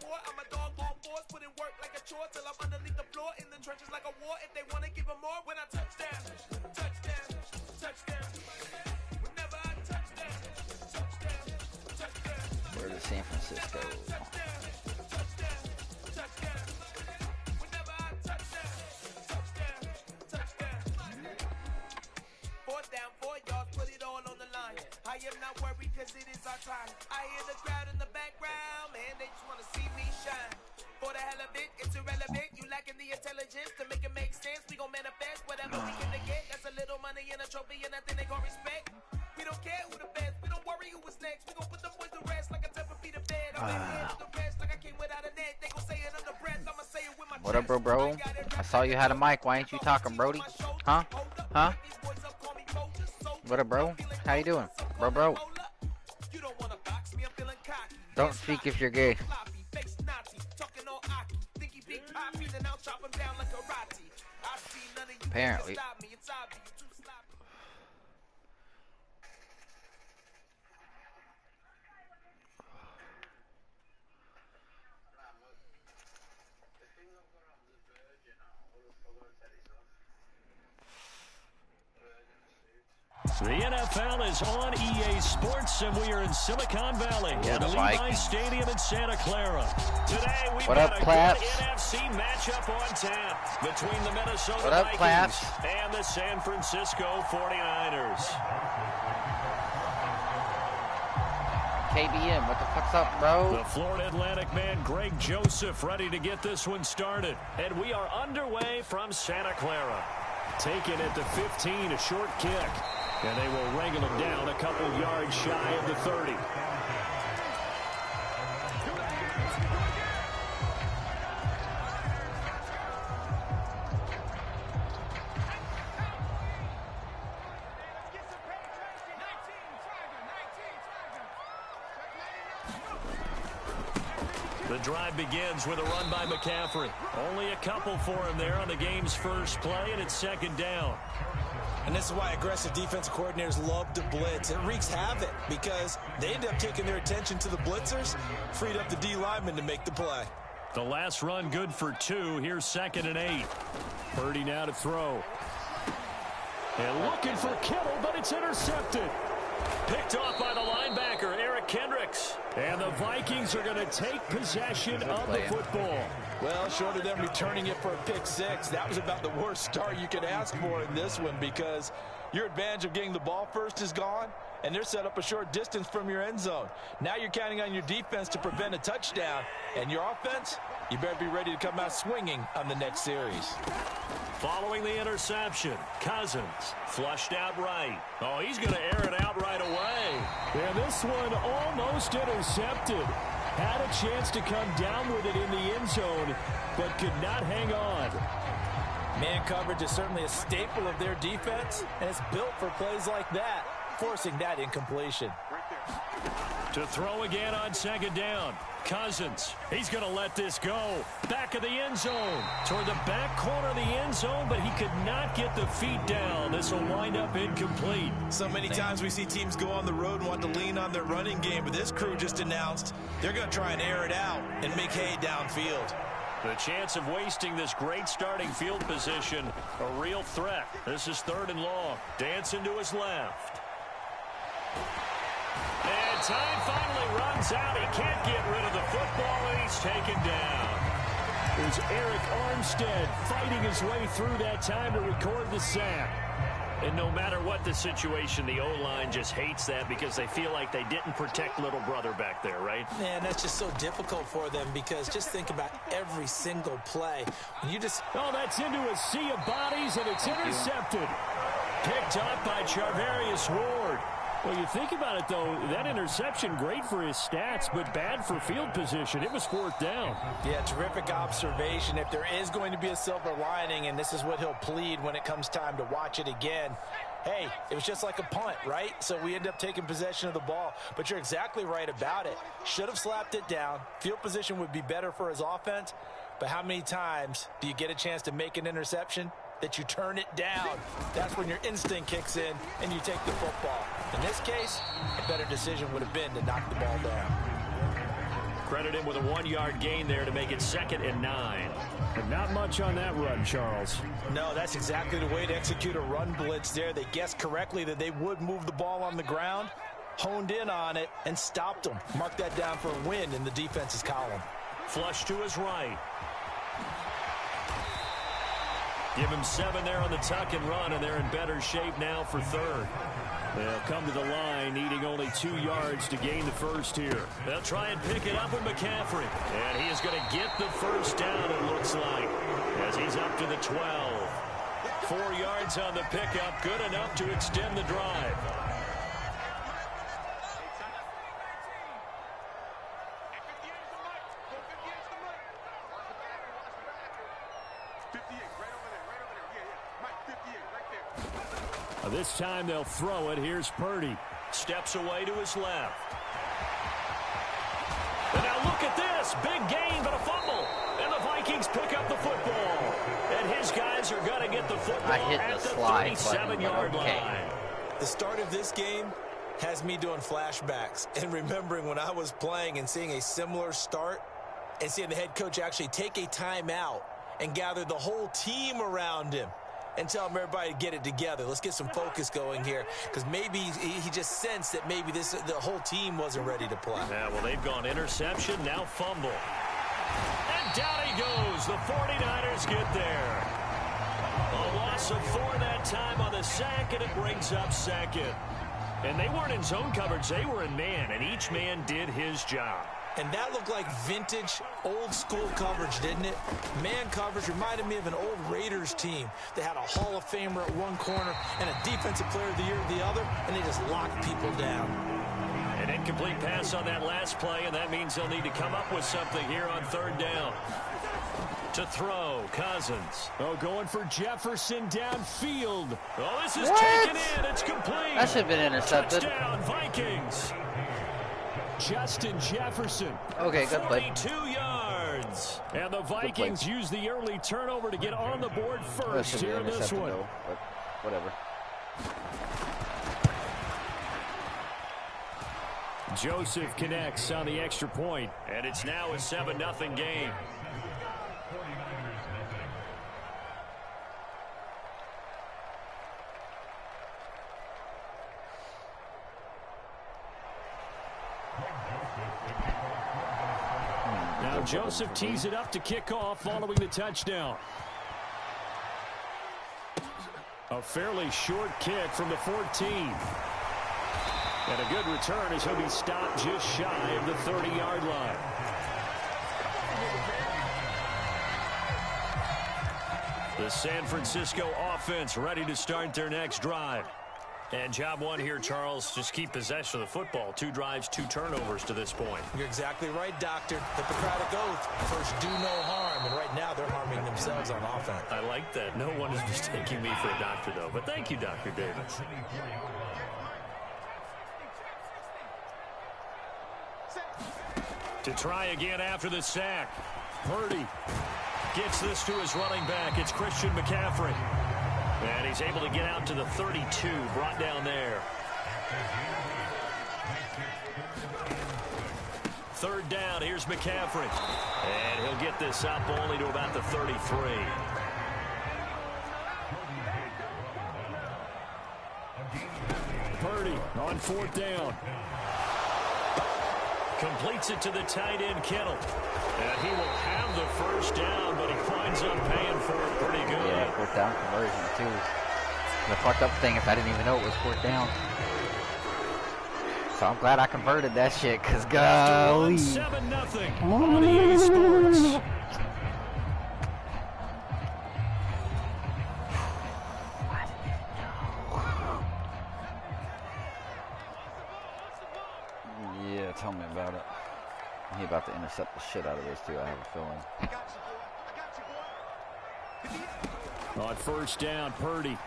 poor. I'm a dog on force, putting work like a chore till I'm underneath the floor in the trenches like a war. If they want to give them more, when I touch down, touchdown, touchdown. Whenever I touch down, touchdown, touchdown. Where to San Francisco? Fourth down, 4 yards, put it all on the line. I am not worried because it is our time. I hear the crowd in the background, man, they just want to see me shine. For the hell of it, it's irrelevant. You lacking the intelligence to make it make sense. We gon' manifest whatever we can get. That's a little money and a trophy and nothing they gon' respect. We don't care who the best, we don't worry who was next. We gon' put the boys to rest like a 10 feet of bed. I'm in the rest like I came without a net. They gon' say it under breath, I'ma say it with my What up, bro? I saw you had a mic. Why ain't you talking, Brody? Huh? Huh? What up, bro? How you doing? Bro. Don't speak if you're gay. Apparently. The NFL is on EA Sports, and we are in Silicon Valley at the Levi Stadium in Santa Clara. Today, we've got a good NFC matchup on tap between the Minnesota Vikings and the San Francisco 49ers. KBM, what the fuck's up, bro? The Florida Atlantic man, Greg Joseph, ready to get this one started. And we are underway from Santa Clara. Taken at the 15, a short kick. And they will wrangle him down a couple yards shy of the 30. The drive begins with a run by McCaffrey. Only a couple for him there on the game's first play, and it's second down. And this is why aggressive defensive coordinators love to blitz. It wreaks havoc because they end up taking their attention to the blitzers, freed up the D lineman to make the play. The last run good for 2. Here's 2nd and 8. Purdy now to throw. And looking for Kittle, but it's intercepted. Picked off by the linebacker, Eric Kendricks. And the Vikings are going to take possession of the football. Well, short of them returning it for a pick 6, that was about the worst start you could ask for in this one because your advantage of getting the ball first is gone, and they're set up a short distance from your end zone. Now you're counting on your defense to prevent a touchdown, and your offense, you better be ready to come out swinging on the next series. Following the interception, Cousins flushed out right. Oh, he's going to air it out right away. And this one almost intercepted. Had a chance to come down with it in the end zone, but could not hang on. Man coverage is certainly a staple of their defense, and it's built for plays like that, forcing that incompletion. To throw again on 2nd down. Cousins, he's going to let this go. Back of the end zone. Toward the back corner of the end zone, but he could not get the feet down. This will wind up incomplete. So many times we see teams go on the road and want to lean on their running game, but this crew just announced they're going to try and air it out and make hay downfield. The chance of wasting this great starting field position, a real threat. This is 3rd and long. Dancing to his left. And time finally runs out. He can't get rid of the football, and he's taken down. There's Eric Armstead fighting his way through that time to record the sack. And no matter what the situation, the O-line just hates that because they feel like they didn't protect little brother back there, right? Man, that's just so difficult for them because just think about every single play. You just... Oh, that's into a sea of bodies, and it's intercepted. Picked up by Charvarius Ward. Well, you think about it, though, that interception, great for his stats, but bad for field position. It was 4th down. Yeah, terrific observation. If there is going to be a silver lining, and this is what he'll plead when it comes time to watch it again, hey, it was just like a punt, right? So we end up taking possession of the ball. But you're exactly right about it. Should have slapped it down. Field position would be better for his offense. But how many times do you get a chance to make an interception that you turn it down? That's when your instinct kicks in and you take the football. In this case, a better decision would have been to knock the ball down. Credit him with a 1-yard gain there to make it 2nd and 9. And not much on that run, Charles. No, that's exactly the way to execute a run blitz there. They guessed correctly that they would move the ball on the ground, honed in on it, and stopped them. Mark that down for a win in the defense's column. Flush to his right. Give him 7 there on the tuck and run, and they're in better shape now for 3rd. They'll come to the line, needing only 2 yards to gain the first here. They'll try and pick it up with McCaffrey. And he is going to get the first down, it looks like, as he's up to the 12. 4 yards on the pickup, good enough to extend the drive. This time they'll throw it. Here's Purdy. Steps away to his left. And now look at this. Big gain, but a fumble. And the Vikings pick up the football. And his guys are going to get the football at the 37-yard line. The start of this game has me doing flashbacks and remembering when I was playing and seeing a similar start and seeing the head coach actually take a timeout and gather the whole team around him and tell him everybody to get it together. Let's get some focus going here, because maybe he just sensed that maybe the whole team wasn't ready to play. Yeah, well, they've gone interception, now fumble. And down he goes. The 49ers get there. A loss of 4 that time on the sack, and it brings up 2nd. And they weren't in zone coverage. They were in man, and each man did his job. And that looked like vintage, old-school coverage, didn't it? Man coverage reminded me of an old Raiders team that had a Hall of Famer at one corner and a Defensive Player of the Year at the other, and they just locked people down. An incomplete pass on that last play, and that means they'll need to come up with something here on 3rd down. To throw, Cousins. Oh, going for Jefferson downfield. Oh, this is taken in. It's complete. That should have been intercepted. Touchdown, Vikings. Justin Jefferson. Okay, good play. 22 yards. And the Vikings use the early turnover to get on the board first here in this one. Though, but whatever. Joseph connects on the extra point, and it's now a 7-0 game. Now Joseph tees it up to kick off following the touchdown. A fairly short kick from the 14. And a good return as he'll be stopped just shy of the 30-yard line. The San Francisco offense ready to start their next drive. And job one here, Charles, just keep possession of the football. 2 drives, 2 turnovers to this point. You're exactly right, Doctor. Hippocratic oath. First, do no harm. And right now, they're harming themselves on offense. I like that. No one is mistaking me for a doctor, though. But thank you, Dr. Davis. To try again after the sack. Purdy gets this to his running back. It's Christian McCaffrey. And he's able to get out to the 32, brought down there. 3rd down, here's McCaffrey. And he'll get this up only to about the 33. Purdy on 4th down. Completes it to the tight end, Kittle. And he will have the first down, but he winds up paying for it pretty good. Yeah, 4th down conversion, too. The fucked up thing is I didn't even know it was 4th down. So I'm glad I converted that shit, because golly. 7-0 on EA Sports. Yeah, tell me about it. He about to intercept the shit out of this, too, I have a feeling. On 1st down, Purdy.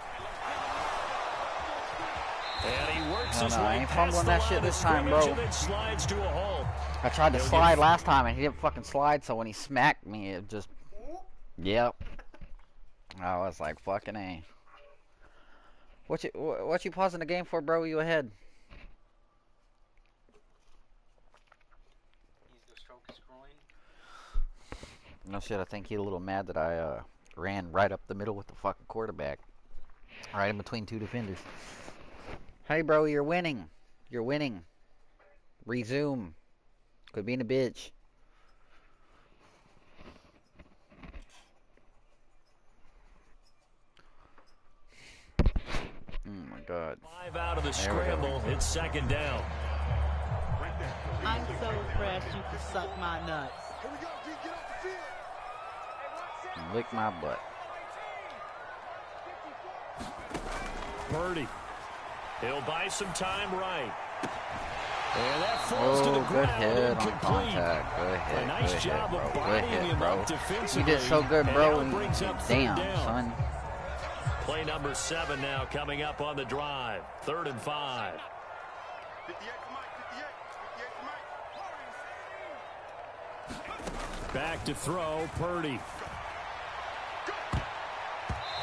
And he works his way I ain't fumbling that shit this time, bro. Slides to a hole. I tried to slide last time and he didn't fucking slide, so when he smacked me, it just... Yep. I was like, fucking A. What you pausing the game for, bro? You ahead? He's the strongest No shit, I think he's a little mad that I ran right up the middle with the fucking quarterback. Right in between two defenders. Hey, bro, you're winning. You're winning. Resume. Quit being a bitch. Oh my God. 5 out of the scramble. It's second down. I'm so impressed you can suck my nuts. Lick my butt. Purdy. He'll buy some time right. And that falls to the good ground. hit on Incomplete. contact. Good hit. A nice good job hit, of bro. Good bodying hit, him bro. up defensively. You did so good, bro. And now it brings up third Damn, down. son. Play number 7 now coming up on the drive. 3rd and 5. Back to throw, Purdy.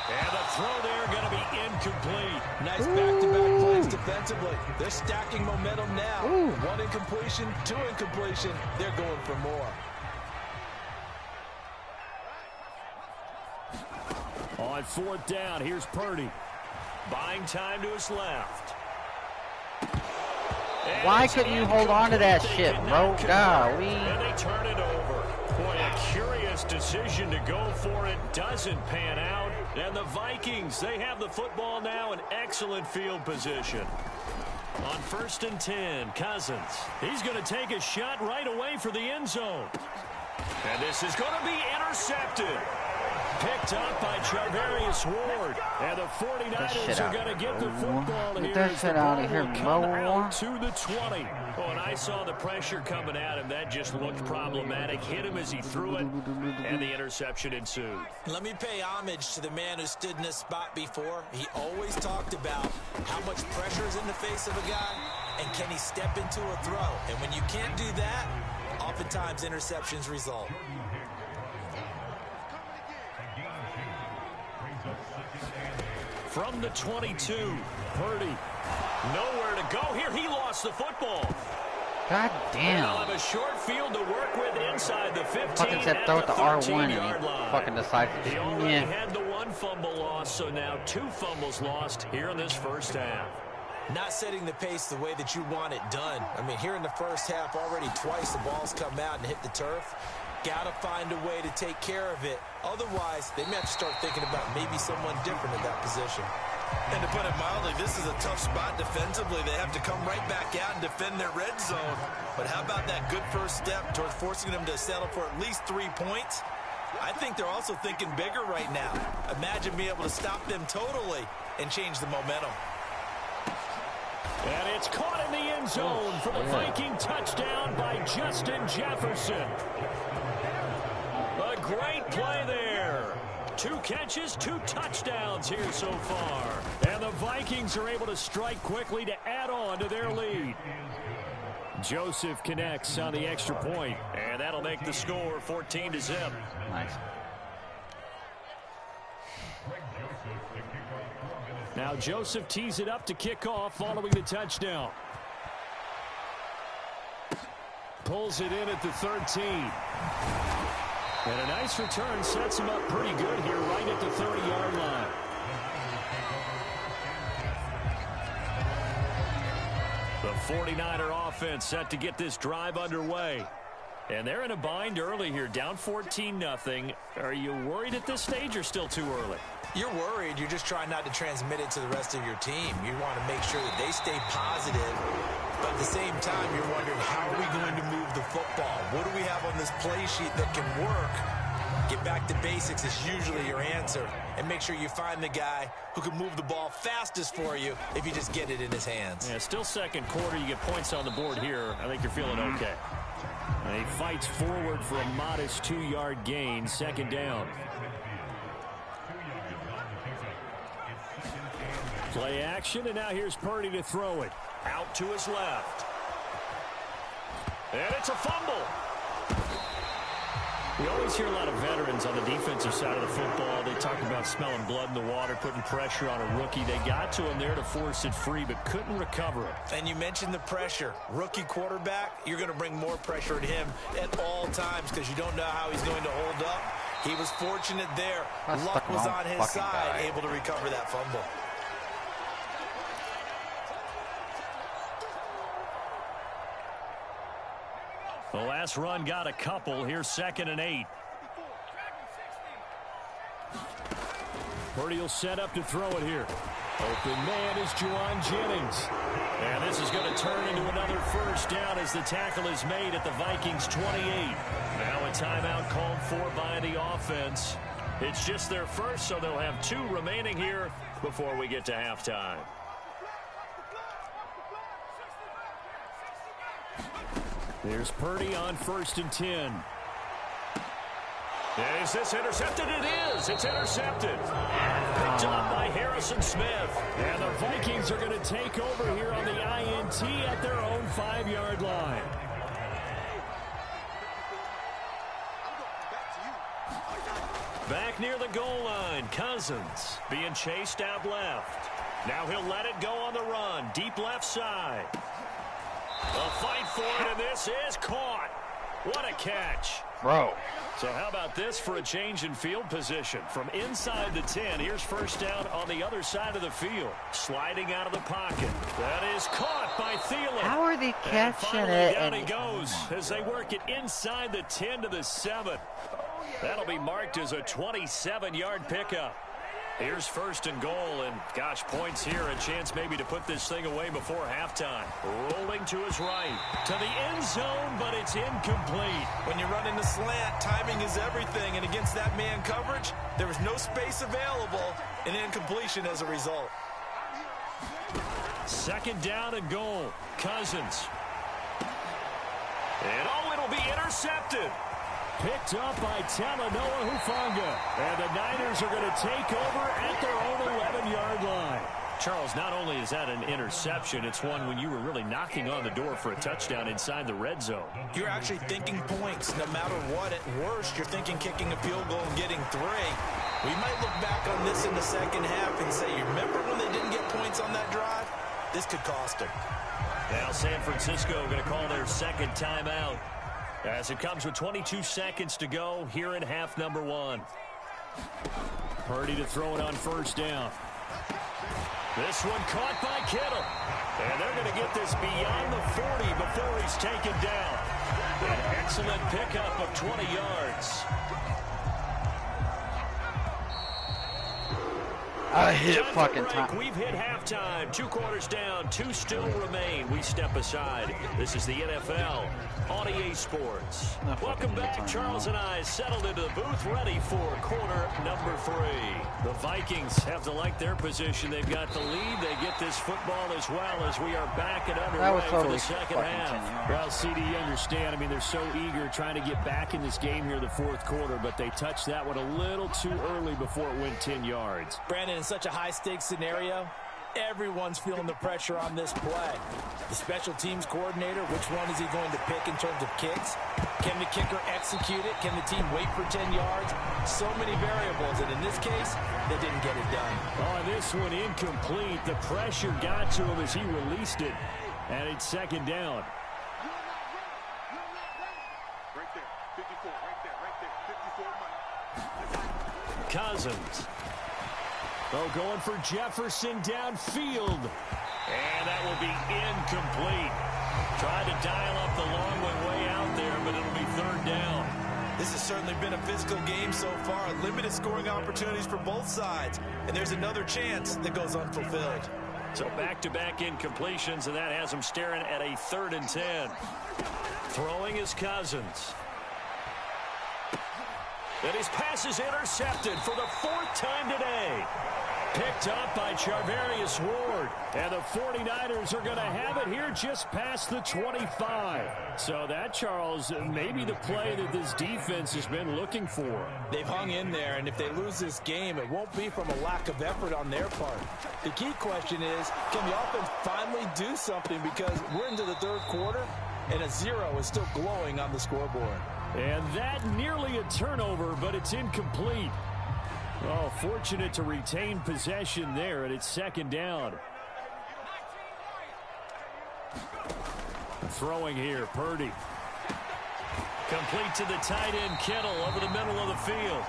And the throw there going to be incomplete. Nice back-to-back plays defensively. They're stacking momentum now. Ooh. 1 incompletion, 2 incompletion. They're going for more. On 4th down, here's Purdy. Buying time to his left. And Why couldn't you hold on to that shit, bro? Golly. And they turn it over. Boy, a curious decision to go for it. Doesn't pan out. And the Vikings, they have the football now in excellent field position. On 1st and 10, Cousins. He's going to take a shot right away for the end zone. And this is going to be intercepted. Picked up by Charvarius Ward. And the 49ers are going to get the football here. Get that shit out of here, bro. To the 20. Oh, and I saw the pressure coming at him. That just looked problematic. Hit him as he threw it, and the interception ensued. Let me pay homage to the man who stood in this spot before. He always talked about how much pressure is in the face of a guy, and can he step into a throw. And when you can't do that, oftentimes interceptions result. From the 22, Purdy. Nowhere to go here. He lost the football. God And they'll damn. have a short field to work with inside the 15 Fucking said at throw it the to R1 and 13-yard he line. fucking decided to He already yeah. had the 1 fumble loss, so now 2 fumbles lost here in this first half. Not setting the pace the way that you want it done. I mean, here in the first half, already twice the ball's come out and hit the turf. Got to find a way to take care of it. Otherwise, they may have to start thinking about maybe someone different at that position. And to put it mildly, this is a tough spot defensively. They have to come right back out and defend their red zone. But how about that good first step towards forcing them to settle for at least 3 points? I think they're also thinking bigger right now. Imagine being able to stop them totally and change the momentum. And it's caught in the end zone for the Viking touchdown by Justin Jefferson. A great play there. 2 catches, 2 touchdowns here so far. And the Vikings are able to strike quickly to add on to their lead. Joseph connects on the extra point, and that'll make the score 14-0. Nice. Now Joseph tees it up to kick off following the touchdown. Pulls it in at the 13. And a nice return sets him up pretty good here right at the 30-yard line. The 49er offense set to get this drive underway. And they're in a bind early here, down 14-0. Are you worried at this stage or still too early? You're worried. You're just trying not to transmit it to the rest of your team. You want to make sure that they stay positive. But at the same time, you're wondering, how are we going to move the football? What do we have on this play sheet that can work? Get back to basics is usually your answer. And make sure you find the guy who can move the ball fastest for you if you just get it in his hands. Yeah, still second quarter. You get points on the board here. I think you're feeling okay. And he fights forward for a modest 2-yard gain. Second down. Play action, and now here's Purdy to throw it. Out to his left. And it's a fumble. We always hear a lot of veterans on the defensive side of the football. They talk about smelling blood in the water, putting pressure on a rookie. They got to him there to force it free, but couldn't recover it. And you mentioned the pressure. Rookie quarterback, you're going to bring more pressure at him at all times because you don't know how he's going to hold up. He was fortunate there. Luck was on his side, able to recover that fumble. The last run got a couple. Here's 2nd and 8. Purdy will set up to throw it here. Open man is Juwan Jennings. And this is going to turn into another first down as the tackle is made at the Vikings 28. Now a timeout called for by the offense. It's just their first, so they'll have 2 remaining here before we get to halftime. There's Purdy on 1st and 10. Is this intercepted? It is. It's intercepted. Picked up by Harrison Smith. And the Vikings are going to take over here on the INT at their own 5-yard line. Back near the goal line, Cousins being chased out left. Now he'll let it go on the run, deep left side. A fight for it, and this is caught. What a catch. Bro. So how about this for a change in field position? From inside the 10, here's first down on the other side of the field. Sliding out of the pocket. That is caught by Thielen. How are they catching and it? Down he goes as they work it inside the 10 to the 7. That'll be marked as a 27-yard pickup. Here's 1st and goal, and gosh, points here, a chance maybe to put this thing away before halftime. Rolling to his right, to the end zone, but it's incomplete. When you run in the slant, timing is everything, and against that man coverage, there was no space available, and incompletion as a result. 2nd down and goal, Cousins. And it'll be intercepted. Picked up by Talanoa Hufanga. And the Niners are going to take over at their own 11-yard line. Charles, not only is that an interception, it's one when you were really knocking on the door for a touchdown inside the red zone. You're actually thinking points no matter what. At worst, you're thinking kicking a field goal and getting 3. We might look back on this in the second half and say, you remember when they didn't get points on that drive? This could cost them. Now San Francisco going to call their 2nd timeout, as it comes with 22 seconds to go here in half number 1. Purdy to throw it on 1st down. This one caught by Kittle. And they're going to get this beyond the 40 before he's taken down. An excellent pickup of 20 yards. I hit fucking time. We've hit halftime. 2 quarters down. 2 still remain. We step aside. This is the NFL on EA Sports. Welcome back. Charles and I settled into the booth, ready for quarter number 3. The Vikings have to like their position. They've got the lead. They get this football as well as we are back and underway for the second half. Well, CD, you understand. I mean, they're so eager trying to get back in this game here in the 4th quarter, but they touched that one a little too early before it went 10 yards. Brandon, in such a high-stakes scenario, everyone's feeling the pressure on this play. The special teams coordinator, which one is he going to pick in terms of kicks? Can the kicker execute it? Can the team wait for 10 yards? So many variables, and in this case, they didn't get it done. Oh, this one incomplete. The pressure got to him as he released it, and it's 2nd down. Right there, 54, right there, 54. Cousins. Oh, going for Jefferson downfield. And that will be incomplete. Tried to dial up the long one way out there, but it'll be 3rd down. This has certainly been a physical game so far. Limited scoring opportunities for both sides. And there's another chance that goes unfulfilled. So back-to-back incompletions, and that has them staring at a 3rd and 10. Throwing is Cousins. And his pass is intercepted for the 4th time today. Picked up by Charvarius Ward. And the 49ers are going to have it here just past the 25. So that, Charles, maybe the play that this defense has been looking for. They've hung in there, and if they lose this game, it won't be from a lack of effort on their part. The key question is, can the offense finally do something? Because we're into the 3rd quarter, and a 0 is still glowing on the scoreboard. And that nearly a turnover, but it's incomplete. Oh, fortunate to retain possession there, and it's second down. Throwing here, Purdy. Complete to the tight end, Kittle, over the middle of the field.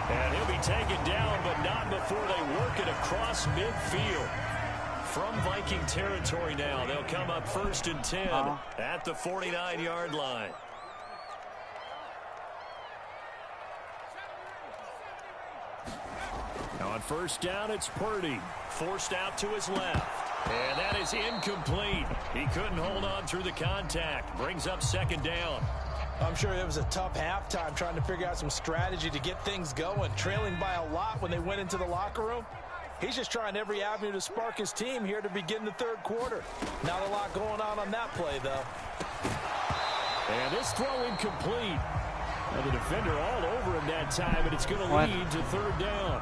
And he'll be taken down, but not before they work it across midfield. From Viking territory now, they'll come up 1st and 10 at the 49-yard line. On 1st down, it's Purdy. Forced out to his left. And that is incomplete. He couldn't hold on through the contact. Brings up 2nd down. I'm sure it was a tough halftime trying to figure out some strategy to get things going. Trailing by a lot when they went into the locker room. He's just trying every avenue to spark his team here to begin the 3rd quarter. Not a lot going on that play, though. And this throw incomplete. Now the defender all over him that time, and it's going to lead to 3rd down.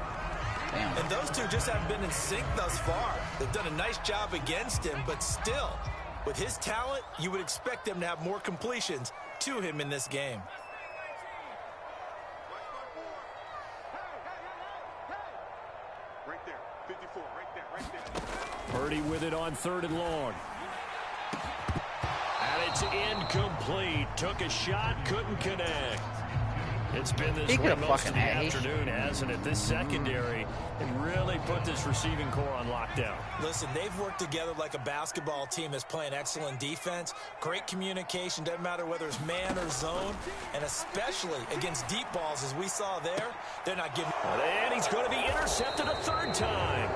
Damn. And those two just haven't been in sync thus far. They've done a nice job against him, but still, with his talent, you would expect them to have more completions to him in this game. Right there, 54, right there. Purdy with it on 3rd and long. And it's incomplete. Took a shot, couldn't connect. It's been this way most of the afternoon, hasn't it? This secondary and really put this receiving core on lockdown. Listen, they've worked together like a basketball team that's playing excellent defense. Great communication, doesn't matter whether it's man or zone. And especially against deep balls, as we saw there, they're not giving. And he's going to be intercepted a 3rd time.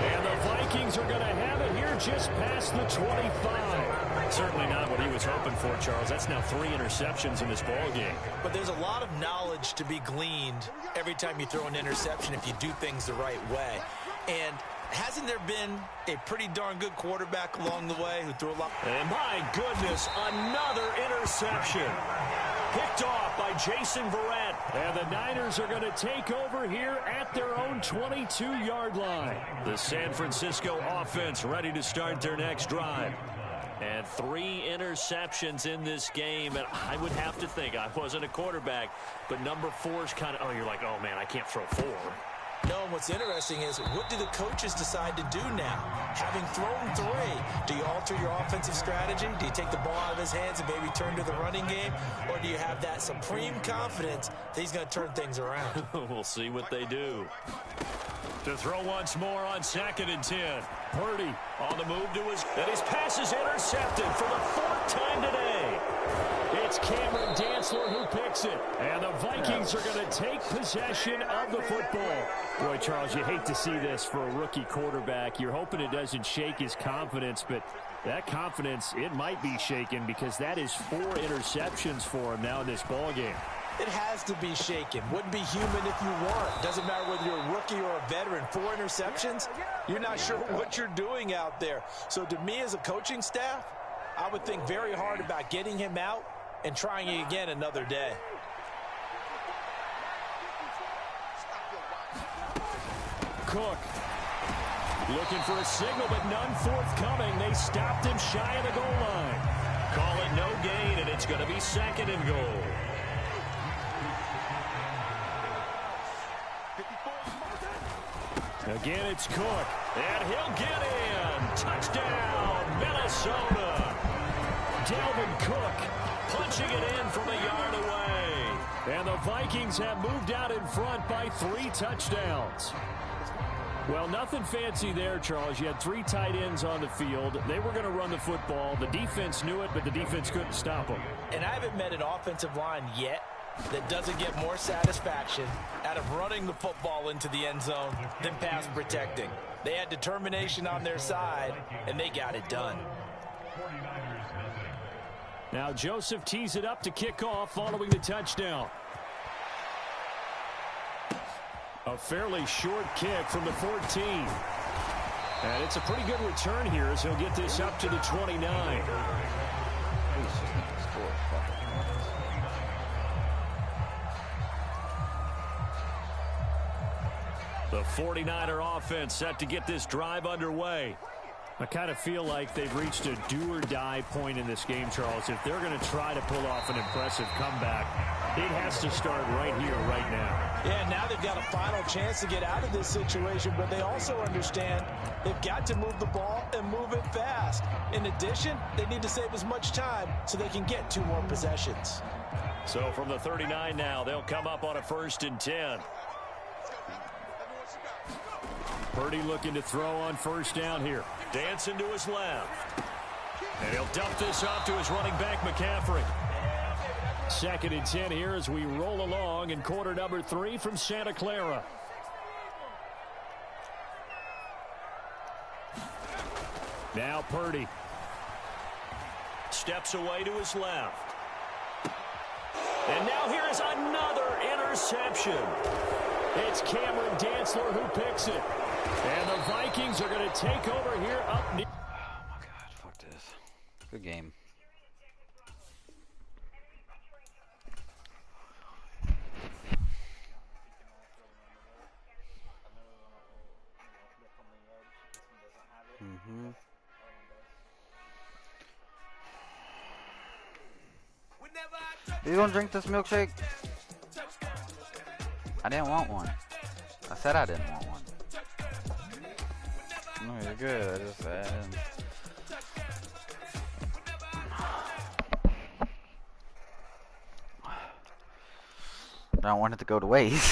And the Vikings are going to have it here just past the 25. Certainly not what he was hoping for, Charles. That's now 3 interceptions in this ball game. But there's a lot of knowledge to be gleaned every time you throw an interception if you do things the right way. And hasn't there been a pretty darn good quarterback along the way who threw a lot? And my goodness, another interception. Picked off by Jason Verrett. And the Niners are going to take over here at their own 22-yard line. The San Francisco offense ready to start their next drive. And 3 interceptions in this game. And I would have to think, I wasn't a quarterback, but number 4 is kind of, you're like, oh, man, I can't throw 4. No, and what's interesting is, what do the coaches decide to do now? Having thrown 3, do you alter your offensive strategy? Do you take the ball out of his hands and maybe turn to the running game? Or do you have that supreme confidence that he's going to turn things around? We'll see what they do. To throw once more on 2nd and 10. Purdy on the move to his pass is intercepted for the 4th time today. It's Cameron Dantzler who picks it. And the Vikings are going to take possession of the football. Boy, Charles, you hate to see this for a rookie quarterback. You're hoping it doesn't shake his confidence, but that confidence, it might be shaken because that is 4 interceptions for him now in this ball game. It has to be shaken. Wouldn't be human if you weren't. Doesn't matter whether you're a rookie or a veteran. 4 interceptions, you're not sure what you're doing out there. So to me as a coaching staff, I would think very hard about getting him out and trying it again another day. Cook looking for a signal, but none forthcoming. They stopped him shy of the goal line. Call it no gain, and it's going to be 2nd and goal. Again, it's Cook, and he'll get in. Touchdown, Minnesota. Dalvin Cook punching it in from a yard away. And the Vikings have moved out in front by 3 touchdowns. Well, nothing fancy there, Charles. You had 3 tight ends on the field. They were going to run the football. The defense knew it, but the defense couldn't stop them. And I haven't met an offensive line yet that doesn't get more satisfaction out of running the football into the end zone than pass protecting. They had determination on their side, and they got it done. Now Joseph tees it up to kick off following the touchdown. A fairly short kick from the 14. And it's a pretty good return here as he'll get this up to the 29. The 49er offense set to get this drive underway. I kind of feel like they've reached a do-or-die point in this game, Charles. If they're going to try to pull off an impressive comeback, it has to start right here, right now. Yeah, now they've got a final chance to get out of this situation, but they also understand they've got to move the ball and move it fast. In addition, they need to save as much time so they can get 2 more possessions. So from the 39 now, they'll come up on a 1st and 10. Purdy looking to throw on 1st down here. Dancing to his left. And he'll dump this off to his running back, McCaffrey. 2nd and 10 here as we roll along in quarter number 3 from Santa Clara. Now Purdy. Steps away to his left. And now here is another interception. It's Cameron Dantzler who picks it. And the Vikings are going to take over here up near. Oh my God, fuck this. Good game. You don't drink this milkshake? I didn't want one. I said I didn't want one. No, you're good. I just said. I don't want it to go to waste.